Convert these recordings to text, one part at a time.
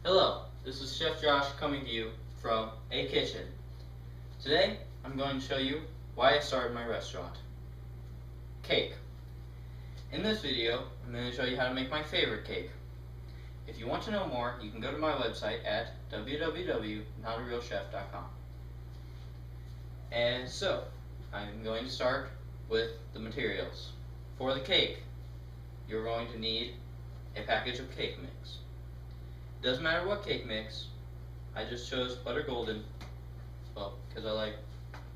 Hello, this is Chef Josh coming to you from A Kitchen. Today, I'm going to show you why I started my restaurant. Cake. In this video, I'm going to show you how to make my favorite cake. If you want to know more, you can go to my website at www.notarealchef.com. And so, I'm going to start with the materials. For the cake, you're going to need a package of cake mix. Doesn't matter what cake mix. I just chose Butter Golden, well, because I like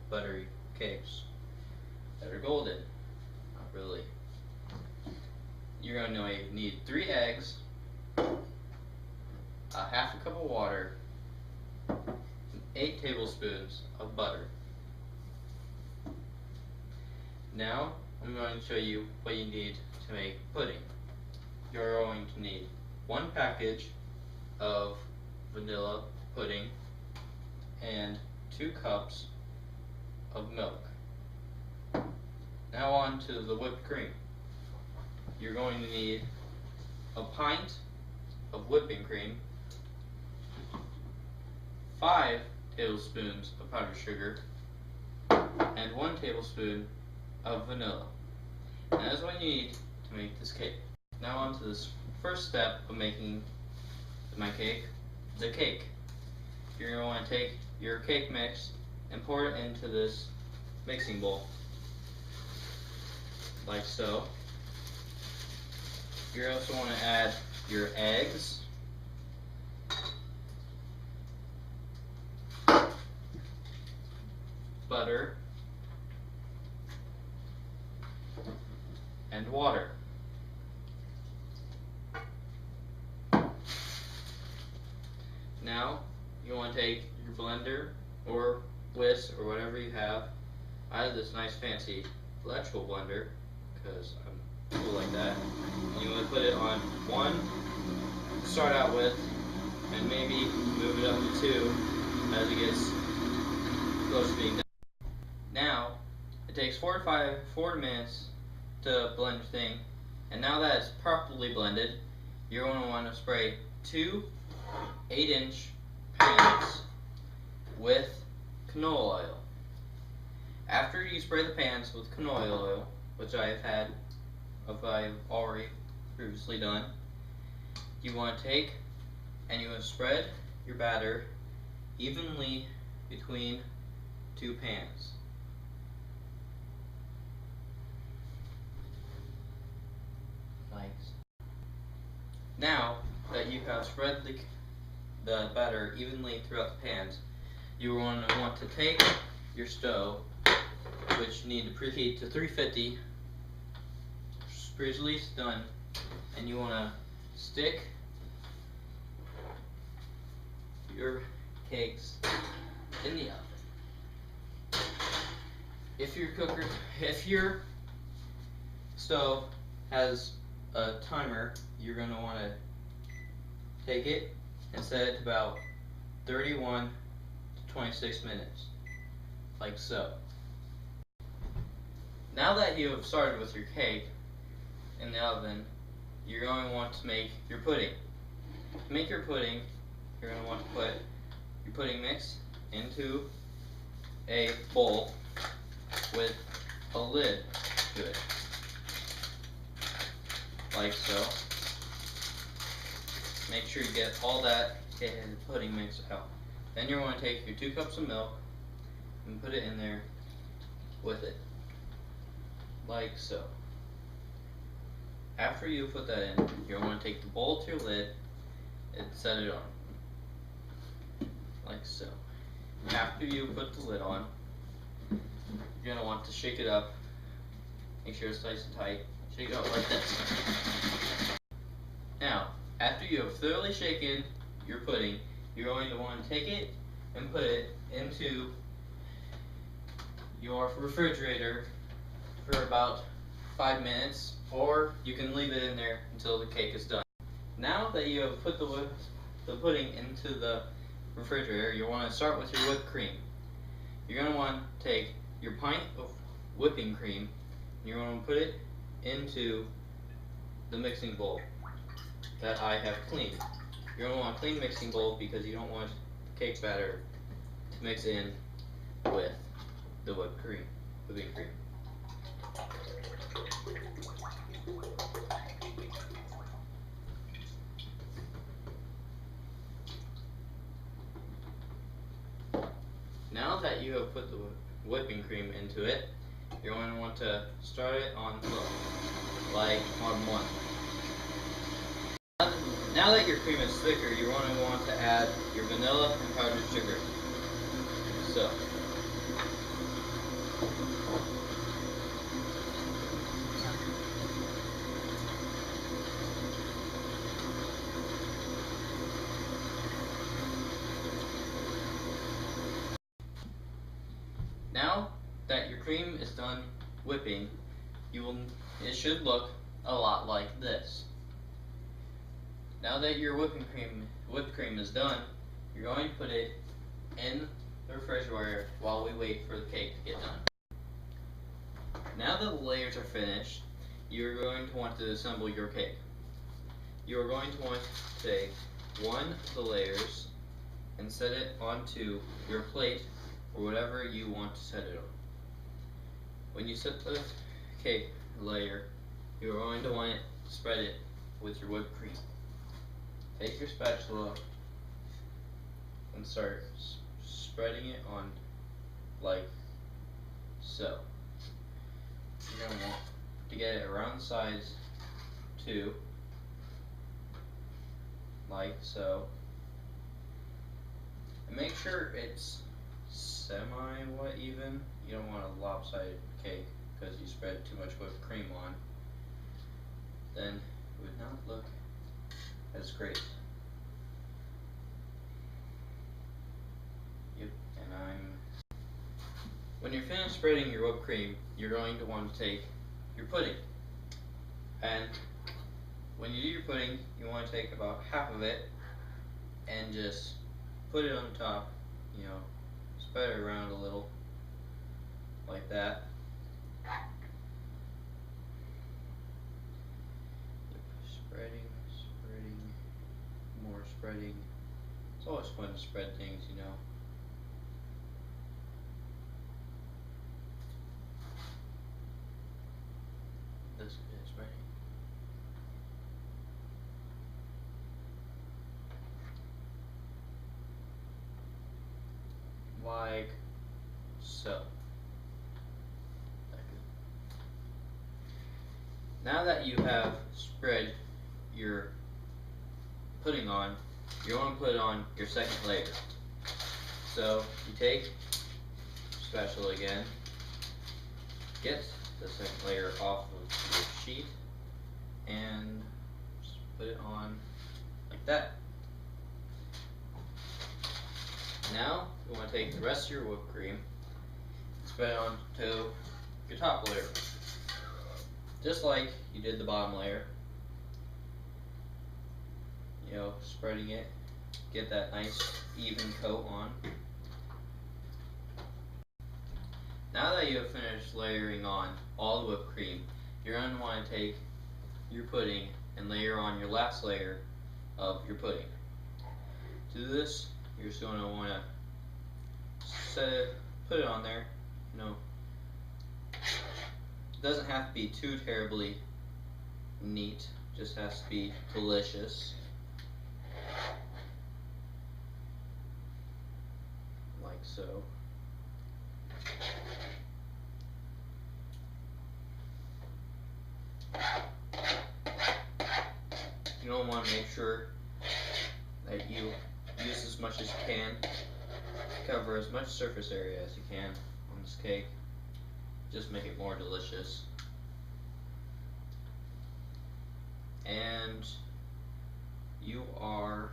buttery cakes. Butter Golden, not really. You're going to need 3 eggs, a half a cup of water, and 8 tablespoons of butter. Now, I'm going to show you what you need to make pudding. You're going to need 1 package of vanilla pudding and 2 cups of milk. Now on to the whipped cream. You're going to need a pint of whipping cream, 5 tablespoons of powdered sugar, and 1 tablespoon of vanilla. And that's what you need to make this cake. Now on to this first step of making my cake, the cake. You're going to want to take your cake mix and pour it into this mixing bowl, like so. You also want to add your eggs, butter, and water. Now, you want to take your blender or whisk or whatever you have. I have this nice fancy electrical blender because I'm cool like that. And you want to put it on 1 to start out with, and maybe move it up to 2 as it gets close to being done. Now, it takes 4 minutes to blend your thing, and now that it's properly blended, you're going to want to spray 2 8-inch pans with canola oil. After you spray the pans with canola oil, which I've already previously done, you want to take and you want to spread your batter evenly between 2 pans. Now that you have spread the batter evenly throughout the pans, you want to take your stove, which you need to preheat to 350, previously done, and you want to stick your cakes in the oven. If your stove has a timer, you're going to want to take it and set it to about 31 to 26 minutes, like so. Now that you have started with your cake in the oven, you're going to want to make your pudding. To make your pudding, you're going to want to put your pudding mix into a bowl with a lid to it, like so. Make sure you get all that pudding mix out. Then you're going to take your 2 cups of milk and put it in there with it, like so. After you put that in, you're going to take the bowl to your lid and set it on, like so. After you put the lid on, you're going to want to shake it up. Make sure it's nice and tight. Shake it up like this. Now, after you have thoroughly shaken your pudding, you're going to want to take it and put it into your refrigerator for about 5 minutes, or you can leave it in there until the cake is done. Now that you have put the pudding into the refrigerator, you want to start with your whipped cream. You're going to want to take your pint of whipping cream, and you're going to put it into the mixing bowl that I have cleaned. You're going to want a clean mixing bowl because you don't want the cake batter to mix in with the whipping cream. Now that you have put the whipping cream into it, you're going to want to start it on low, like on 1. Now that your cream is thicker, you're going to want to add your vanilla and powdered sugar. So, now that your cream is done whipping, it should look a lot like this. Now that your whipped cream is done, you're going to put it in the refrigerator while we wait for the cake to get done. Now that the layers are finished, you're going to want to assemble your cake. You are going to want to take one of the layers and set it onto your plate or whatever you want to set it on. When you set the cake layer, you're going to want to spread it with your whipped cream. Take your spatula and start spreading it on like so. You're going to want to get it around the sides too, like so. And make sure it's semi-wet even. You don't want a lopsided cake because you spread too much whipped cream on. Then it would not look as great. Yep, and when you're finished spreading your whipped cream, you're going to want to take your pudding. And when you do your pudding, you want to take about half of it and just put it on top, spread it around a little, like that. Spreading, more spreading. It's always fun to spread things, This is spreading. Like so. Now that you have spread your pudding on, you're going to put it on your second layer. So you take your spatula again, get the second layer off of your sheet, and just put it on like that. Now you want to take the rest of your whipped cream and spread it onto your top layer, just like you did the bottom layer. Spreading it, get that nice even coat on. Now that you have finished layering on all the whipped cream, you're going to want to take your pudding and layer on your last layer of your pudding. To do this, you're just going to want to put it on there. It doesn't have to be too terribly neat, just has to be delicious. Like so. You don't want to make sure that you use as much as you can, cover as much surface area as you can on this cake. Just make it more delicious. And you are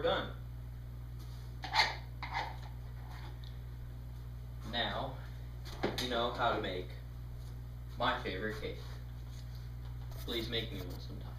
done. Now, you know how to make my favorite cake. Please make me one sometime.